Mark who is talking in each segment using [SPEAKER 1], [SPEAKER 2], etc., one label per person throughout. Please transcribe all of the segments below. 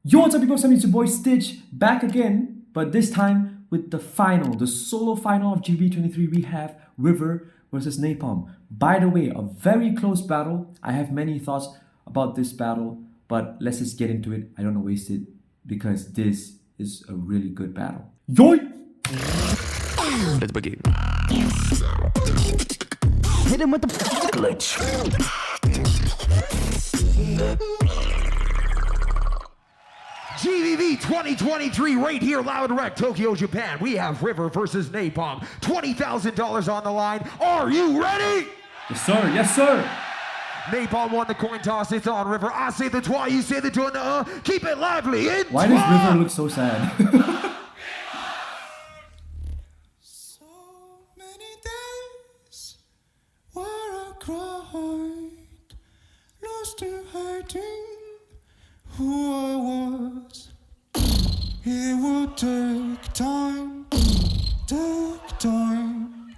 [SPEAKER 1] Yo, what's up, people? It's your boy Stitch back again, but this time with the final, the solo final of GB23. We have River versus NaPoM. By the way, a very close battle. I have many thoughts about this battle, but let's just get into it. I don't want to waste it because this is a really good battle. Yo!
[SPEAKER 2] Let's begin.
[SPEAKER 3] Hit him with the glitch.
[SPEAKER 4] GBB 2023 right here, Loud Rec, Tokyo, Japan. We have River versus NaPoM. $20,000 on the line. Are you ready?
[SPEAKER 1] Yes, sir. Yes, sir.
[SPEAKER 4] NaPoM won the coin toss. It's on River. I say the twa, you say the twa. Keep it lively. In
[SPEAKER 1] Why does River look so sad?
[SPEAKER 5] So many days where I cried, lost in hating who I was. It would take time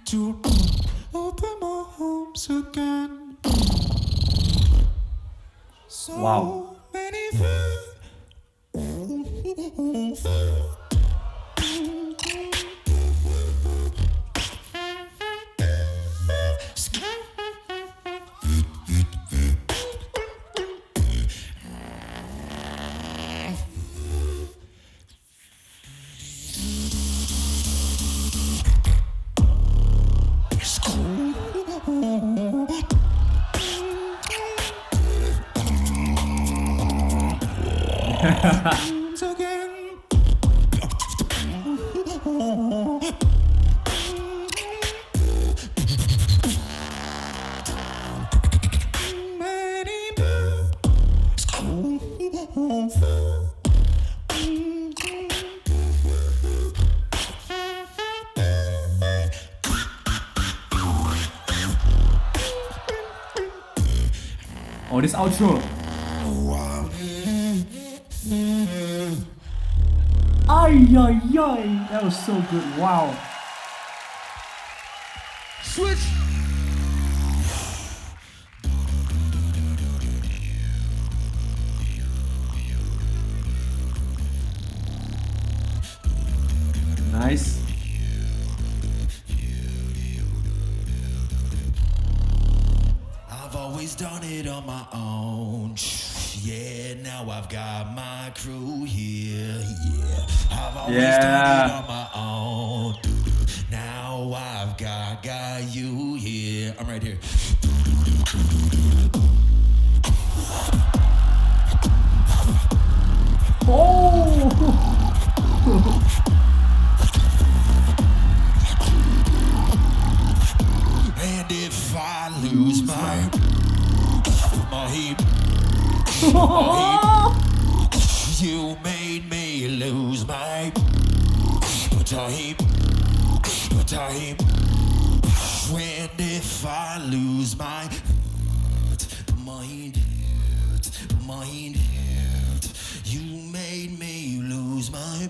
[SPEAKER 5] to open my arms again. So
[SPEAKER 1] Wow.
[SPEAKER 5] many again. Many
[SPEAKER 1] Oh, this outro. Ay, ay, ay. That was so good. Wow.
[SPEAKER 4] Switch.
[SPEAKER 1] Nice.
[SPEAKER 5] I've always done it on my own. Yeah, now I've got my crew here. Yeah, I've always done it on my own. Now I've got you here. I'm right here.
[SPEAKER 1] Oh!
[SPEAKER 5] And if I lose my heat, you made me lose my heat. When if I lose my mind, you made me lose my.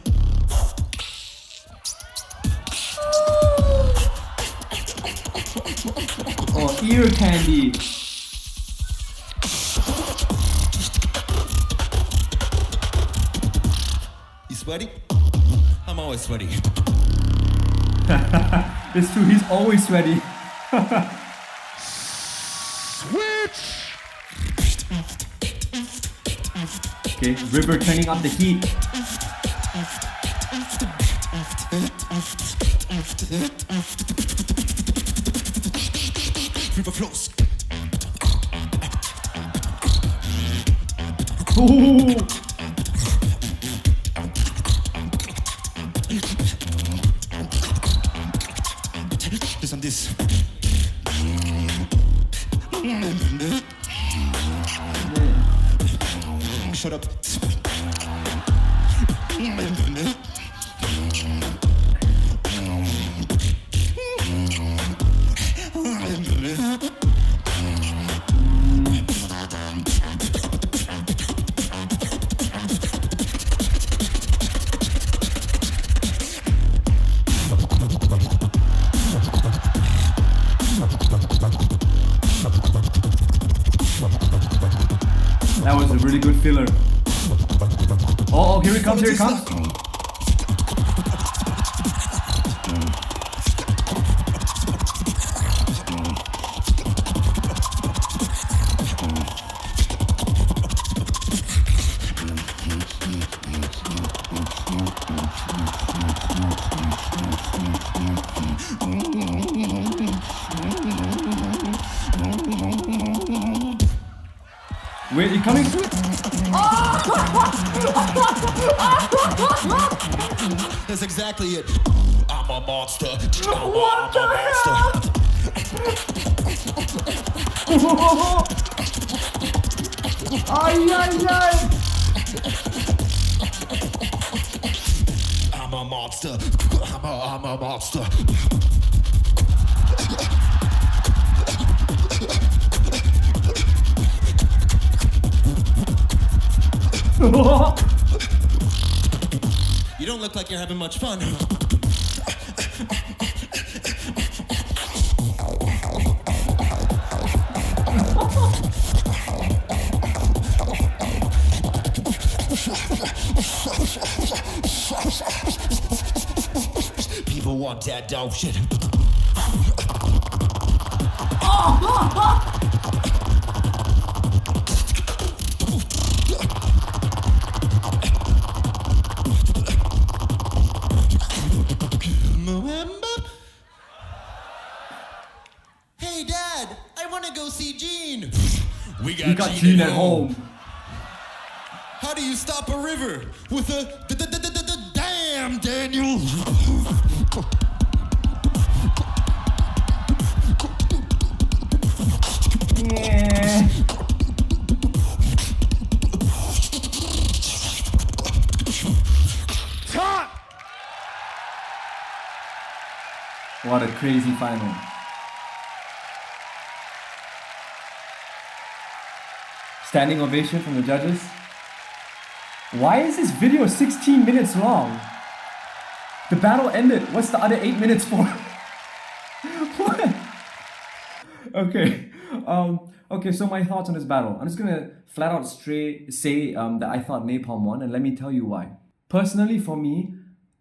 [SPEAKER 1] Oh, ear candy.
[SPEAKER 5] You sweaty? I'm always sweaty.
[SPEAKER 1] It's true, he's always sweaty.
[SPEAKER 4] Switch.
[SPEAKER 1] Okay, River turning up the heat.
[SPEAKER 5] River flows.
[SPEAKER 1] Ooh.
[SPEAKER 5] Listen this. Shut up.
[SPEAKER 1] That was a really good filler. Oh, here it comes, here it comes. Wait, you coming through?
[SPEAKER 5] That's exactly it. I'm a monster. I'm a monster.
[SPEAKER 1] Ay, ay, ay.
[SPEAKER 5] I'm a monster. I'm a monster. You don't look like you're having much fun. People want that dope shit. Hey Dad, I want to go see Gene. We got
[SPEAKER 1] Gene at home.
[SPEAKER 5] How do you stop a river with a damn, Daniel?
[SPEAKER 1] Yeah. What a crazy final. Standing ovation from the judges. Why is this video 16 minutes long? The battle ended. What's the other 8 minutes for? What? Okay. Okay, so my thoughts on this battle. I'm just gonna flat out straight say that I thought NaPoM won, and let me tell you why. Personally, for me,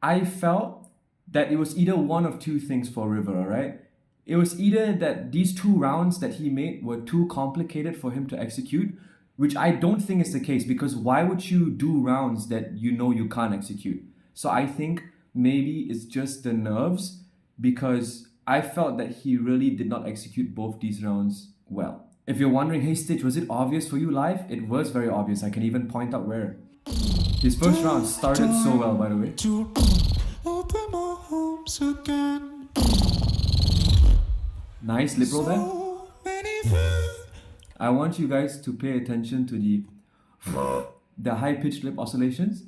[SPEAKER 1] I felt that it was either one of two things for River, alright? It was either that these 2 rounds that he made were too complicated for him to execute, which I don't think is the case, because why would you do rounds that you know you can't execute? So I think maybe it's just the nerves, because I felt that he really did not execute both these rounds well. If you're wondering, hey Stitch, was it obvious for you live? It was very obvious. I can even point out where. His first round started so well, by the way.
[SPEAKER 5] To open my arms again.
[SPEAKER 1] Nice lip roll there.
[SPEAKER 5] So many things.
[SPEAKER 1] I want you guys to pay attention to the high-pitched lip oscillations.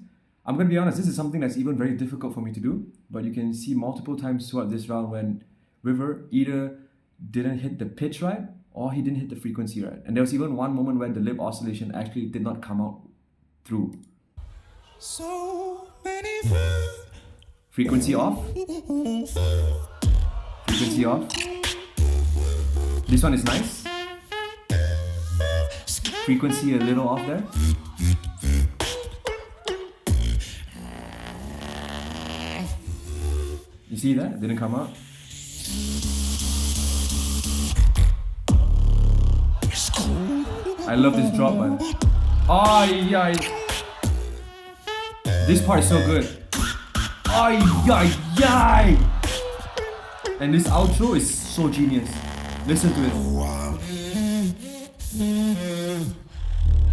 [SPEAKER 1] I'm going to be honest, this is something that's even very difficult for me to do, but you can see multiple times throughout this round when River either didn't hit the pitch right or he didn't hit the frequency right. And there was even one moment where the lip oscillation actually did not come out through.
[SPEAKER 5] So many things.
[SPEAKER 1] Frequency off. Frequency off. This one is nice. Frequency a little off there. You see that? It didn't come out. I love this drop, man. Ay, ay. This part is so good. Ay, ay, ay. And this outro is so genius. Listen to it.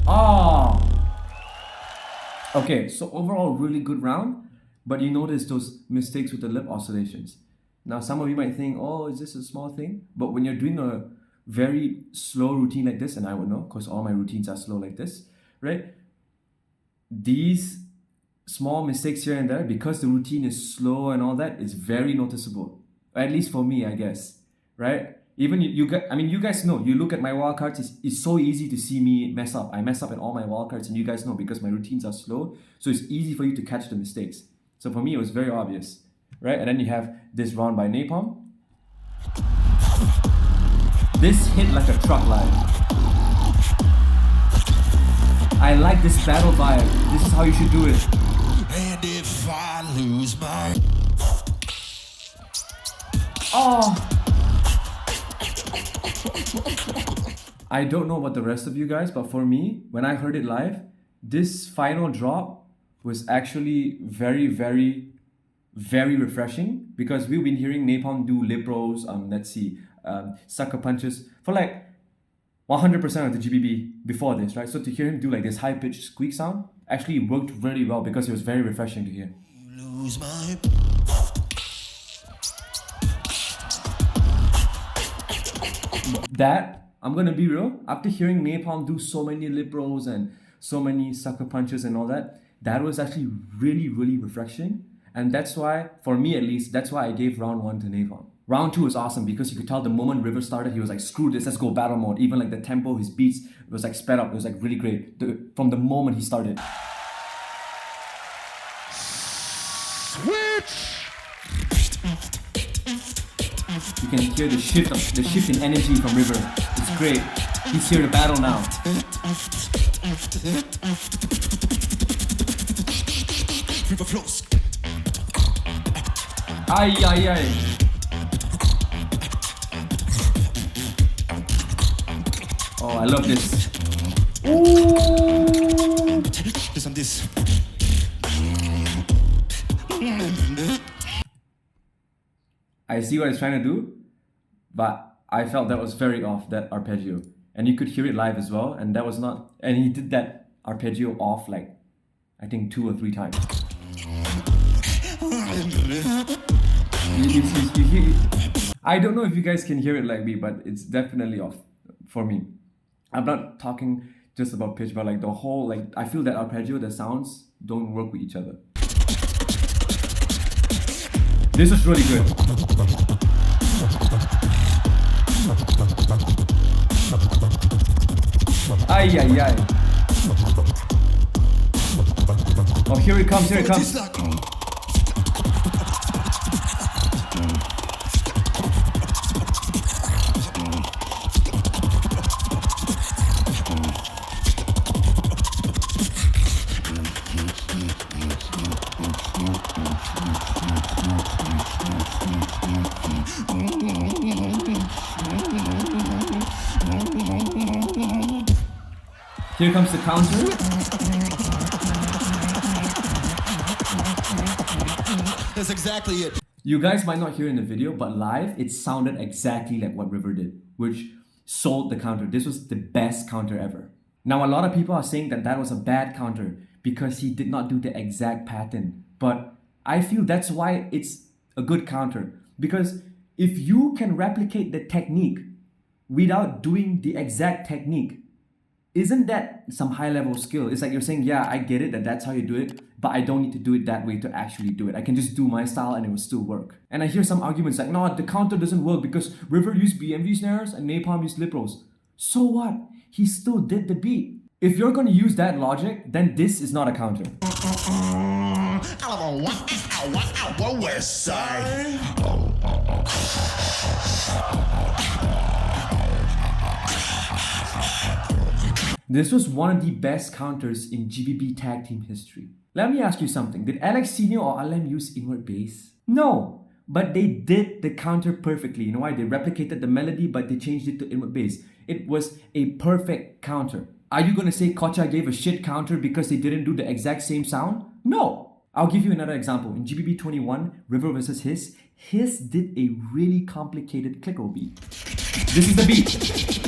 [SPEAKER 1] Ah. Okay, so overall, really good round. But you notice those mistakes with the lip oscillations. Now, some of you might think, oh, is this a small thing? But when you're doing a very slow routine like this, and I would know, because all my routines are slow like this, right? These small mistakes here and there, because the routine is slow and all that, is very noticeable. At least for me, I guess, right? Even you guys know, you look at my wildcards, it's so easy to see me mess up. I mess up in all my wildcards, and you guys know because my routines are slow, so it's easy for you to catch the mistakes. So for me, it was very obvious, right? And then you have this round by NaPoM. This hit like a truck live. I like this battle vibe. This is how you should do it.
[SPEAKER 5] And if I lose my
[SPEAKER 1] Oh. I don't know about the rest of you guys, but for me, when I heard it live, this final drop was actually very, very, very refreshing because we've been hearing NaPoM do lip rolls, sucker punches for like 100% of the GBB before this, right? So to hear him do like this high-pitched squeak sound actually worked really well because it was very refreshing to hear.
[SPEAKER 5] lose my
[SPEAKER 1] That, I'm gonna be real, after hearing NaPoM do so many lip rolls and so many sucker punches and all that, that was actually really, really refreshing. And that's why, for me at least, that's why I gave round 1 to NaPoM. Round 2 was awesome because you could tell the moment River started, he was like, screw this, let's go battle mode. Even like the tempo, his beats, it was like sped up, it was like really great from the moment he started.
[SPEAKER 4] Switch!
[SPEAKER 1] You can hear the shift in energy from River. It's great. He's here to battle now.
[SPEAKER 5] river flows.
[SPEAKER 1] Ay, ay, ay. Oh, I love this. Ooh.
[SPEAKER 5] Listen this.
[SPEAKER 1] I see what he's trying to do, but I felt that was very off, that arpeggio. And you could hear it live as well, and that was not, and he did that arpeggio off like, I think 2 or 3 times. I don't know if you guys can hear it like me, but it's definitely off for me. I'm not talking just about pitch, but like the whole, like I feel that arpeggio, the sounds don't work with each other. This is really good. Ay, ay, ay. Oh, here it comes, here it comes. Here comes the counter.
[SPEAKER 5] That's exactly it.
[SPEAKER 1] You guys might not hear in the video, but live, it sounded exactly like what River did, which sold the counter. This was the best counter ever. Now, a lot of people are saying that that was a bad counter because he did not do the exact pattern. But I feel that's why it's a good counter. Because if you can replicate the technique without doing the exact technique, isn't that some high level skill? It's like you're saying, yeah, I get it that that's how you do it, but I don't need to do it that way to actually do it. I can just do my style and it will still work. And I hear some arguments like, no, the counter doesn't work because River used BMV snares and NaPoM used lip rolls. So what? He still did the beat. If you're gonna use that logic, then this is not a counter.
[SPEAKER 5] West side.
[SPEAKER 1] This was one of the best counters in GBB tag team history. Let me ask you something. Did Alexinho or Alem use inward bass? No, but they did the counter perfectly. You know why? They replicated the melody, but they changed it to inward bass. It was a perfect counter. Are you gonna say Kocha gave a shit counter because they didn't do the exact same sound? No. I'll give you another example. In GBB 21, River versus His did a really complicated click roll beat. This is the beat.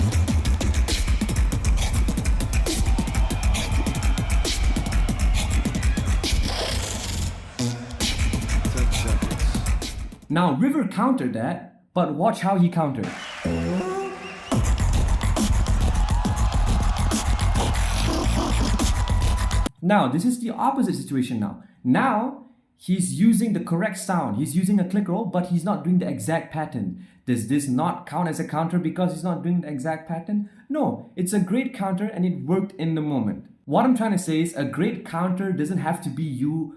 [SPEAKER 1] Now, River countered that, but watch how he countered. Now, this is the opposite situation now. Now, he's using the correct sound. He's using a click roll, but he's not doing the exact pattern. Does this not count as a counter because he's not doing the exact pattern? No, it's a great counter and it worked in the moment. What I'm trying to say is a great counter doesn't have to be you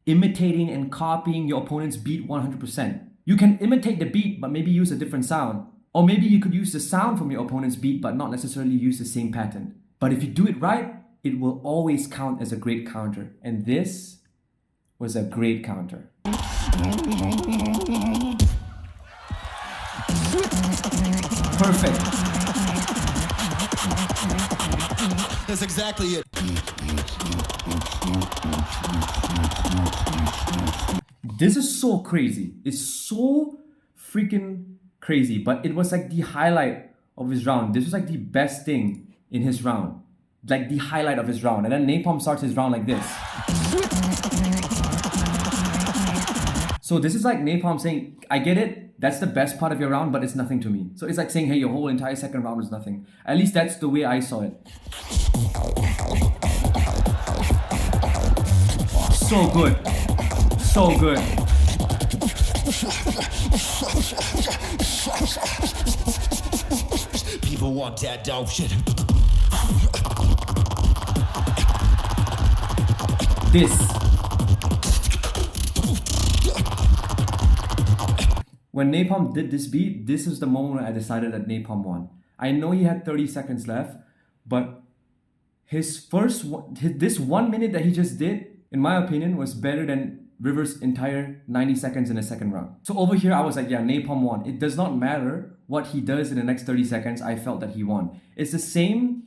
[SPEAKER 1] imitating and copying your opponent's beat 100%. You can imitate the beat, but maybe use a different sound. Or maybe you could use the sound from your opponent's beat, but not necessarily use the same pattern. But if you do it right, it will always count as a great counter. And this was a great counter. Perfect.
[SPEAKER 5] That's exactly it.
[SPEAKER 1] This is so crazy. It's so freaking crazy. But it was like the highlight of his round. This was like the best thing in his round. Like the highlight of his round. And then NaPoM starts his round like this. So this is like NaPoM saying, I get it, that's the best part of your round, but it's nothing to me. So it's like saying, hey, your whole entire second round was nothing. At least that's the way I saw it. So good. So good.
[SPEAKER 5] People want that dope shit.
[SPEAKER 1] This. When NaPoM did this beat, this is the moment when I decided that NaPoM won. I know he had 30 seconds left, but this 1 minute that he just did, in my opinion, was better than River's entire 90 seconds in the second round. So over here, I was like, yeah, NaPoM won. It does not matter what he does in the next 30 seconds, I felt that he won. It's the same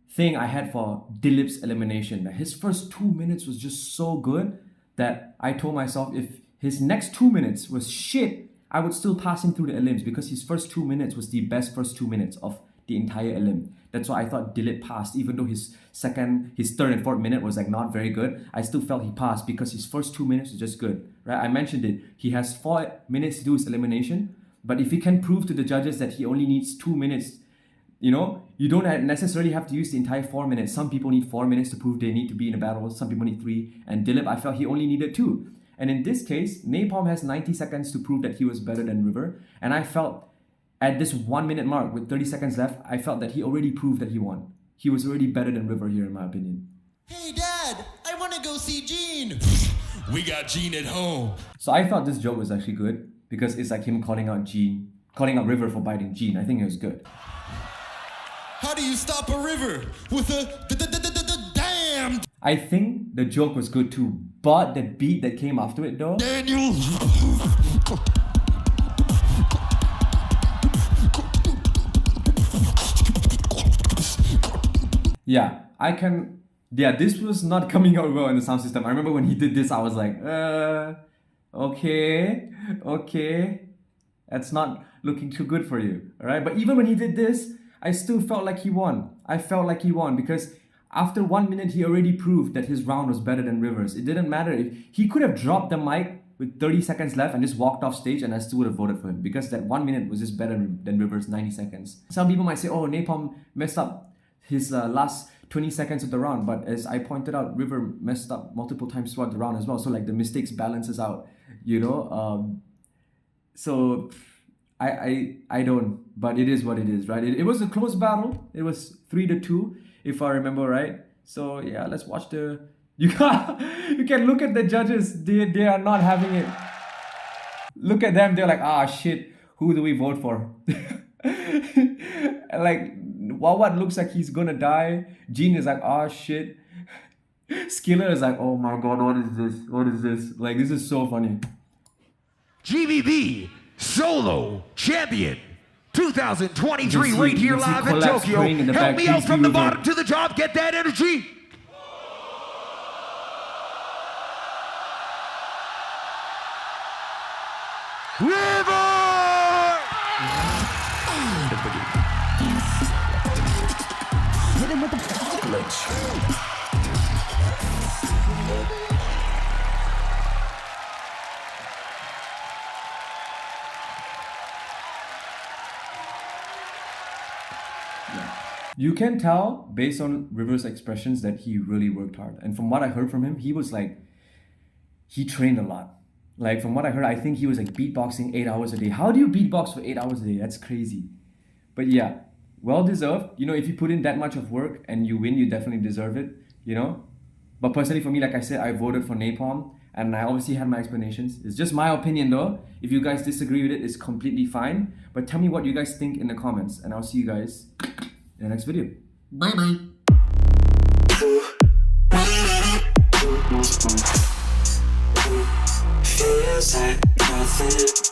[SPEAKER 1] thing I had for Dilip's elimination. His first 2 minutes was just so good that I told myself if his next 2 minutes was shit, I would still pass him through the elims because his first 2 minutes was the best first 2 minutes of the entire elim. That's why I thought Dilip passed, even though his third and fourth minute was like not very good. I still felt he passed because his first 2 minutes was just good, right? I mentioned it. He has 4 minutes to do his elimination, but if he can prove to the judges that he only needs 2 minutes, you know, you don't necessarily have to use the entire 4 minutes. Some people need 4 minutes to prove they need to be in a battle. Some people need 3. And Dilip, I felt he only needed 2. And in this case, NaPoM has 90 seconds to prove that he was better than River. And I felt at this 1 minute mark with 30 seconds left, I felt that he already proved that he won. He was already better than River here, in my opinion.
[SPEAKER 5] Hey Dad, I want to go see Gene. We got Gene at home.
[SPEAKER 1] So I thought this joke was actually good because it's like him calling out River for biting Gene. I think it was good.
[SPEAKER 5] How do you stop a river with a damn
[SPEAKER 1] I think the joke was good too, but the beat that came after it though.
[SPEAKER 5] Daniel?
[SPEAKER 1] Yeah, this was not coming out well in the sound system. I remember when he did this, I was like, okay. That's not looking too good for you, alright? But even when he did this, I still felt like he won. I felt like he won because after 1 minute, he already proved that his round was better than River's. It didn't matter if he could have dropped the mic with 30 seconds left and just walked off stage and I still would have voted for him because that 1 minute was just better than River's 90 seconds. Some people might say, oh, NaPoM messed up his last 20 seconds of the round, but as I pointed out, River messed up multiple times throughout the round as well. So like the mistakes balances out, you know? So I don't, but it is what it is, right? It was a close battle. It was 3-2, if I remember right. So yeah, let's watch you can look at the judges. They are not having it. Look at them. They're like, ah, shit. Who do we vote for? Like, what looks like he's gonna die. Gene is like, ah, shit. Skiller is like, oh my god, what is this? Like, this is so funny.
[SPEAKER 4] GBB Solo Champion 2023
[SPEAKER 1] You
[SPEAKER 4] right
[SPEAKER 1] see
[SPEAKER 4] here live in
[SPEAKER 1] Collapse
[SPEAKER 4] Tokyo.
[SPEAKER 1] praying in the
[SPEAKER 4] Help
[SPEAKER 1] back.
[SPEAKER 4] me out
[SPEAKER 1] Please
[SPEAKER 4] from
[SPEAKER 1] be
[SPEAKER 4] the
[SPEAKER 1] with
[SPEAKER 4] bottom
[SPEAKER 1] him.
[SPEAKER 4] to the top. Get that energy. River!
[SPEAKER 3] Hit him with the glitch.
[SPEAKER 1] You can tell based on River's expressions that he really worked hard. And from what I heard from him, he was like, he trained a lot. Like from what I heard, I think he was like beatboxing 8 hours a day. How do you beatbox for 8 hours a day? That's crazy. But yeah, well deserved. You know, if you put in that much of work and you win, you definitely deserve it, you know? But personally for me, like I said, I voted for NaPoM and I obviously had my explanations. It's just my opinion though. If you guys disagree with it, it's completely fine. But tell me what you guys think in the comments and I'll see you guys in the next video.
[SPEAKER 3] Bye bye.
[SPEAKER 6] take profit.